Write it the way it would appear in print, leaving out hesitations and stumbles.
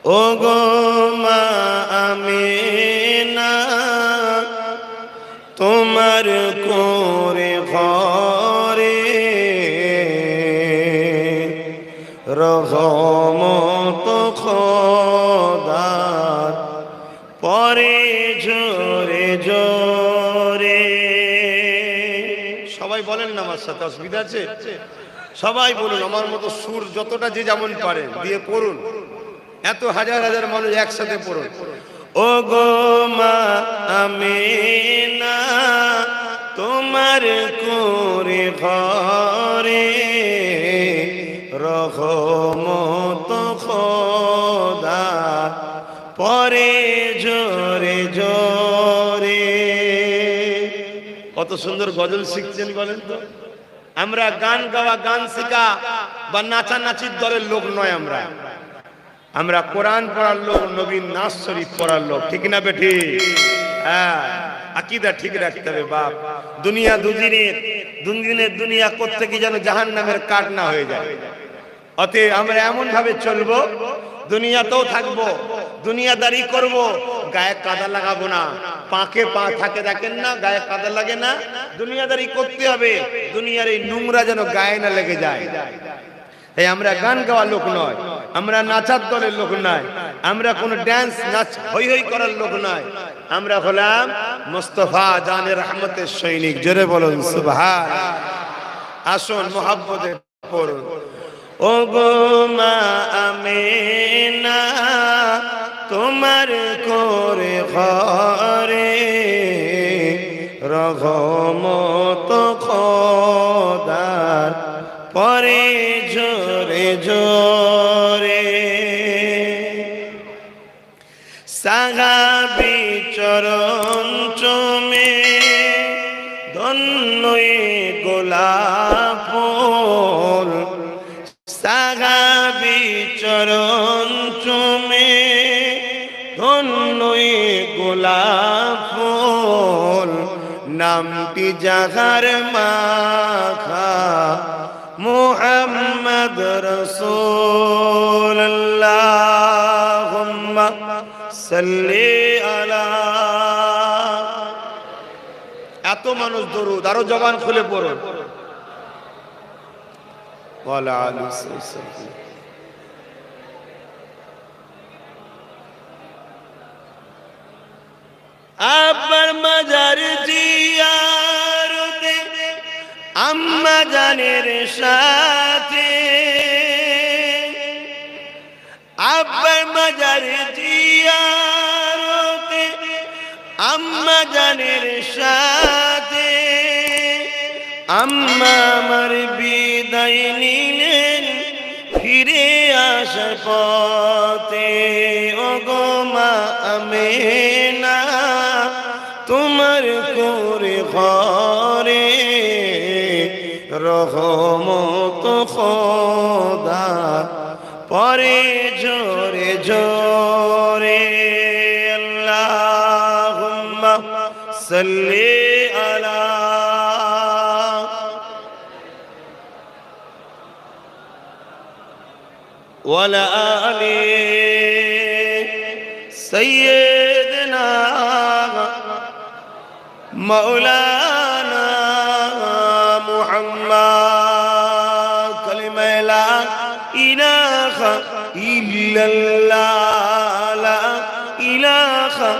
ওগো মা আমিনা তোমার কোরে ঘরে রহমত খোদার পরে জোরে জোরে। সবাই বলেন না আমার সাথে, অসুবিধা আছে? সবাই বলুন আমার মতো সুর যতটা যে যেমন পারেন দিয়ে পড়ুন। এত হাজার হাজার মানুষ একসাথে পড়ুন। ও গো মা আমিনা তোমার কোরে ঘরে রহমত খোদা পরে জোরে জোরে। কত সুন্দর গজল শিখছেন বলেন তো। আমরা গান গাওয়া, গান শেখা বা নাচানাচির দলের লোক নয়। আমরা কোরআন পড়ার লোক, নবীর নাজ শরীফ পড়ার লোক। ঠিক না বেঠি? হ্যাঁ, আকীদা ঠিক রাখতে হবে বাপ। দুনিয়া দুদিনের দুনিয়া করতে কি যেন জাহান্নামের কাঠ না হয়ে যায়। অতএব আমরা এমন ভাবে চলবো, দুনিয়াতেও থাকবো, দুনিয়াদারি করব, গায়ে কাদা লাগাবো না। পাকে পা থাকে দেখেন না, গায়ে কাদা লাগে না। দুনিয়াদারি করতে হবে, দুনিয়ার এই নোংরা যেন গায়ে না লেগে যায়। এই আমরা গান গাওয়ার লোক নয়, আমরা নাচার দলের লোক নয়, আমরা কোনো ড্যান্স নাচ হই হই করার লোক নয়। আমরা হলাম মুস্তাফা জানের রহমতের সৈনিক। জোরে বলুন সুবহান। আসুন মোহাব্বতে পড়ুন। ও গো মা আমিনা তোমার কোরে ঘরে রহমত খোদার পরে জোরে জোরে। সাহাবী চরণ চুমে ধন্যই গোলাপ ফুল, সাহাবী চরণ চুমে ধন্যই গোলাপ ফুল, নামটি যাহার মাখা মুহাম্মদ রাসূলুল্লাহ। আল্লাহুম্মা সাল্লি আলা। এত মানুষ দরুদ, আরো জবান খুলে পড়ুন। ওয়ালা আলিহি আবার মাজার জিয়ারতে আম্মা জানের সাথে, আব্বার মাজার জিয়ারতে আম্মা জানের সাথে, আম্মা আমার বিদায় নিলেন ফিরে আসার পথে। ও গো মা আমিনা তোমার কোরে ঘরে রহমত খোদা পরে জোরে জোরে। আল্লাহুম্মা সাল্লি আলা ওয়ালা আলি সাইয়্যিদিনা মাওলানা মুহাম্মদ। কালিমা লা ইলাহা ইল্লাল্লাহ, লা ইলাহা